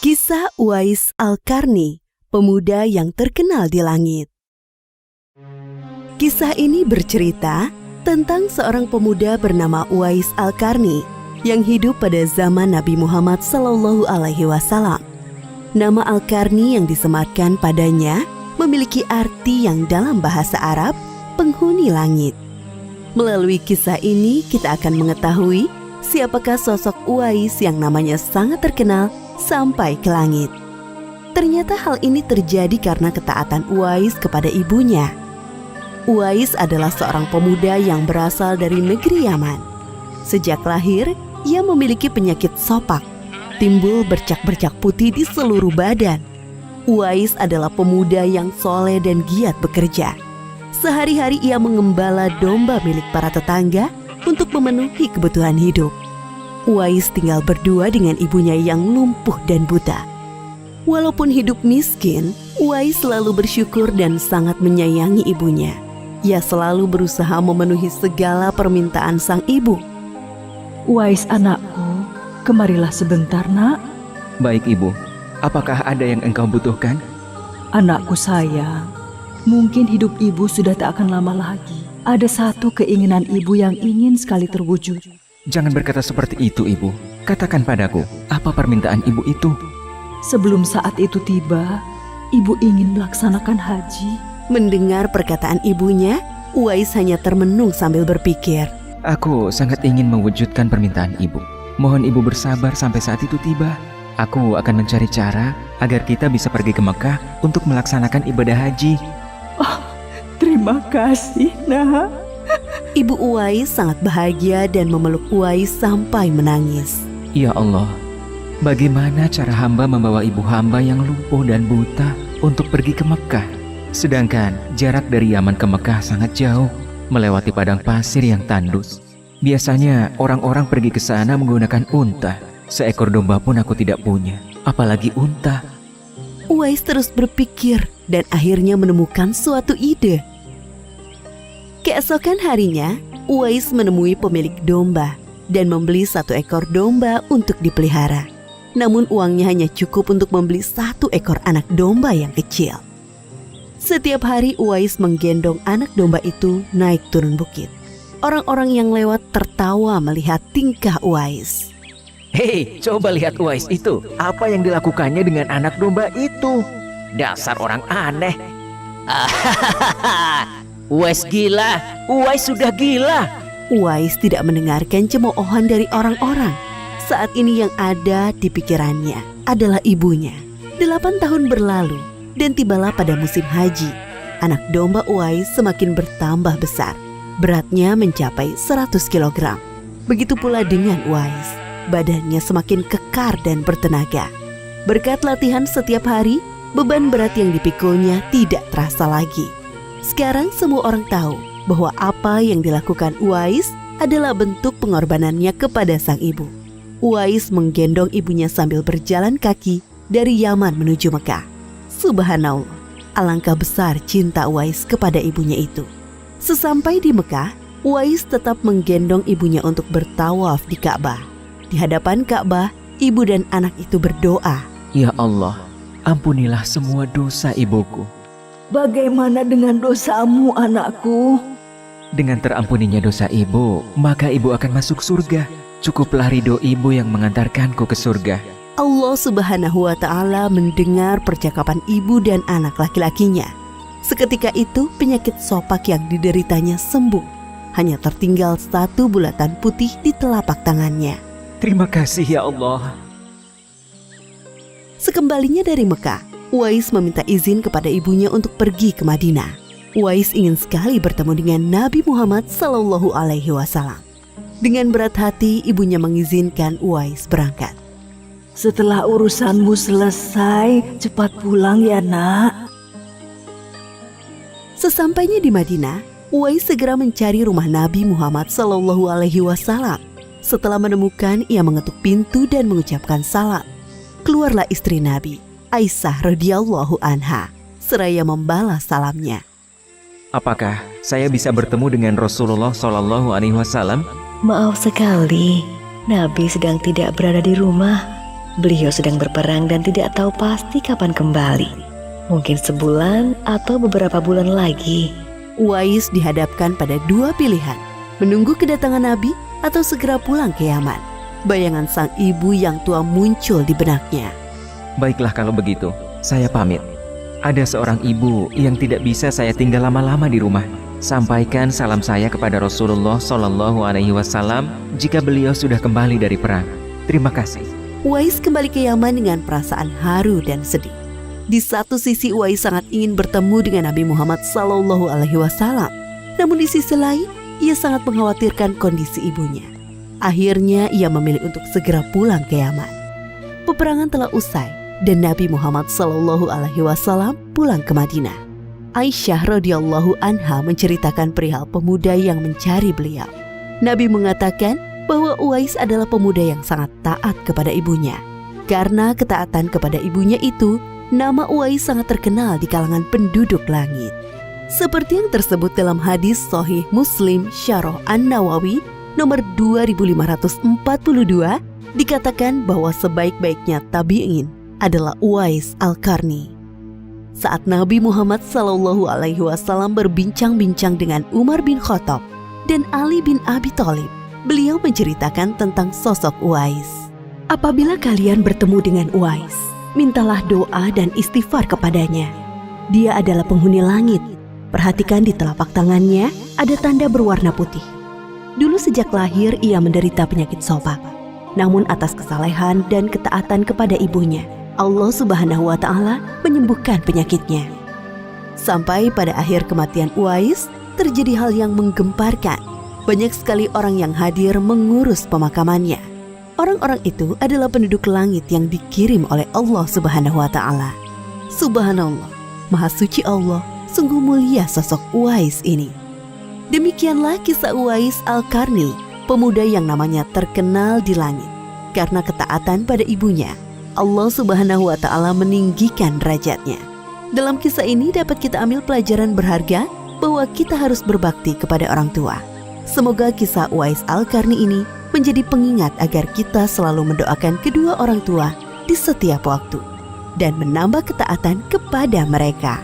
Kisah Uwais Al-Qarni, pemuda yang terkenal di langit. Kisah ini bercerita tentang seorang pemuda bernama Uwais Al-Qarni yang hidup pada zaman Nabi Muhammad SAW. Nama Al-Qarni yang disematkan padanya memiliki arti yang dalam bahasa Arab, penghuni langit. Melalui kisah ini kita akan mengetahui siapakah sosok Uwais yang namanya sangat terkenal sampai ke langit. Ternyata hal ini terjadi karena ketaatan Uwais kepada ibunya. Uwais adalah seorang pemuda yang berasal dari negeri Yaman. Sejak lahir, ia memiliki penyakit sopak, timbul bercak-bercak putih di seluruh badan. Uwais adalah pemuda yang soleh dan giat bekerja. Sehari-hari ia mengembala domba milik para tetangga untuk memenuhi kebutuhan hidup. Uwais tinggal berdua dengan ibunya yang lumpuh dan buta. Walaupun hidup miskin, Uwais selalu bersyukur dan sangat menyayangi ibunya. Ia selalu berusaha memenuhi segala permintaan sang ibu. Uwais anakku, kemarilah sebentar nak. Baik ibu, apakah ada yang engkau butuhkan? Anakku sayang, mungkin hidup ibu sudah tak akan lama lagi. Ada satu keinginan ibu yang ingin sekali terwujud. Jangan berkata seperti itu ibu. Katakan padaku, apa permintaan ibu itu? Sebelum saat itu tiba, ibu ingin melaksanakan haji. Mendengar perkataan ibunya, Uwais hanya termenung sambil berpikir. Aku sangat ingin mewujudkan permintaan ibu. Mohon ibu bersabar sampai saat itu tiba. Aku akan mencari cara agar kita bisa pergi ke Mekah untuk melaksanakan ibadah haji. Oh, terima kasih nak. Ibu Uwais sangat bahagia dan memeluk Uwais sampai menangis. Ya Allah, bagaimana cara hamba membawa ibu hamba yang lumpuh dan buta untuk pergi ke Mekah? Sedangkan jarak dari Yaman ke Mekah sangat jauh, melewati padang pasir yang tandus. Biasanya orang-orang pergi ke sana menggunakan unta. Seekor domba pun aku tidak punya, apalagi unta. Uwais terus berpikir dan akhirnya menemukan suatu ide. Keesokan harinya, Uwais menemui pemilik domba dan membeli 1 ekor domba untuk dipelihara. Namun uangnya hanya cukup untuk membeli 1 ekor anak domba yang kecil. Setiap hari Uwais menggendong anak domba itu naik turun bukit. Orang-orang yang lewat tertawa melihat tingkah Uwais. Hei, coba lihat Uwais itu. Apa yang dilakukannya dengan anak domba itu? Dasar orang aneh. Uwais gila, Uwais sudah gila. Uwais tidak mendengarkan cemoohan dari orang-orang. Saat ini yang ada di pikirannya adalah ibunya. 8 tahun berlalu dan tibalah pada musim haji. Anak domba Uwais semakin bertambah besar. Beratnya mencapai 100 kg. Begitu pula dengan Uwais. Badannya semakin kekar dan bertenaga. Berkat latihan setiap hari, beban berat yang dipikulnya tidak terasa lagi. Sekarang semua orang tahu bahwa apa yang dilakukan Uwais adalah bentuk pengorbanannya kepada sang ibu. Uwais menggendong ibunya sambil berjalan kaki dari Yaman menuju Mekah. Subhanallah, alangkah besar cinta Uwais kepada ibunya itu. Sesampai di Mekah, Uwais tetap menggendong ibunya untuk bertawaf di Ka'bah. Di hadapan Ka'bah, ibu dan anak itu berdoa. Ya Allah, ampunilah semua dosa ibuku. Bagaimana dengan dosamu anakku? Dengan terampuninya dosa ibu, maka ibu akan masuk surga. Cukuplah ridho ibu yang mengantarkanku ke surga. Allah Subhanahu wa Ta'ala mendengar percakapan ibu dan anak laki-lakinya. Seketika itu penyakit sopak yang dideritanya sembuh. Hanya tertinggal 1 bulatan putih di telapak tangannya. Terima kasih ya Allah. Sekembalinya dari Mekah, Uwais meminta izin kepada ibunya untuk pergi ke Madinah. Uwais ingin sekali bertemu dengan Nabi Muhammad SAW. Dengan berat hati, ibunya mengizinkan Uwais berangkat. Setelah urusanmu selesai, cepat pulang ya nak. Sesampainya di Madinah, Uwais segera mencari rumah Nabi Muhammad SAW. Setelah menemukan, ia mengetuk pintu dan mengucapkan salam. Keluarlah istri Nabi, Aisyah radhiyallahu anha, seraya membalas salamnya. Apakah saya bisa bertemu dengan Rasulullah SAW? Maaf sekali, Nabi sedang tidak berada di rumah. Beliau sedang berperang dan tidak tahu pasti kapan kembali. Mungkin sebulan atau beberapa bulan lagi. Uwais dihadapkan pada dua pilihan, menunggu kedatangan Nabi atau segera pulang ke Yaman. Bayangan sang ibu yang tua muncul di benaknya. Baiklah kalau begitu, saya pamit. Ada seorang ibu yang tidak bisa saya tinggal lama-lama di rumah. Sampaikan salam saya kepada Rasulullah SAW jika beliau sudah kembali dari perang. Terima kasih. Uwais kembali ke Yaman dengan perasaan haru dan sedih. Di satu sisi Uwais sangat ingin bertemu dengan Nabi Muhammad SAW. Namun di sisi lain, ia sangat mengkhawatirkan kondisi ibunya. Akhirnya ia memilih untuk segera pulang ke Yaman. Peperangan telah usai dan Nabi Muhammad SAW pulang ke Madinah. Aisyah radhiyallahu anha menceritakan perihal pemuda yang mencari beliau. Nabi mengatakan bahwa Uwais adalah pemuda yang sangat taat kepada ibunya. Karena ketaatan kepada ibunya itu, nama Uwais sangat terkenal di kalangan penduduk langit. Seperti yang tersebut dalam hadis Sahih Muslim Syarah An-Nawawi nomor 2542, dikatakan bahwa sebaik-baiknya tabi'in adalah Uwais Al-Qarni. Saat Nabi Muhammad SAW berbincang-bincang dengan Umar bin Khattab dan Ali bin Abi Thalib, beliau menceritakan tentang sosok Uwais. Apabila kalian bertemu dengan Uwais, mintalah doa dan istighfar kepadanya. Dia adalah penghuni langit. Perhatikan di telapak tangannya ada tanda berwarna putih. Dulu sejak lahir ia menderita penyakit sopak. Namun atas kesalehan dan ketaatan kepada ibunya, Allah Subhanahu wa Ta'ala menyembuhkan penyakitnya. Sampai pada akhir kematian Uwais, terjadi hal yang menggemparkan. Banyak sekali orang yang hadir mengurus pemakamannya. Orang-orang itu adalah penduduk langit yang dikirim oleh Allah Subhanahu wa Ta'ala. Subhanallah, Maha Suci Allah, sungguh mulia sosok Uwais ini. Demikianlah kisah Uwais Al-Qarni, pemuda yang namanya terkenal di langit. Karena ketaatan pada ibunya, Allah Subhanahu wa Ta'ala meninggikan derajatnya. Dalam kisah ini dapat kita ambil pelajaran berharga bahwa kita harus berbakti kepada orang tua. Semoga kisah Uwais Al-Qarni ini menjadi pengingat agar kita selalu mendoakan kedua orang tua di setiap waktu dan menambah ketaatan kepada mereka.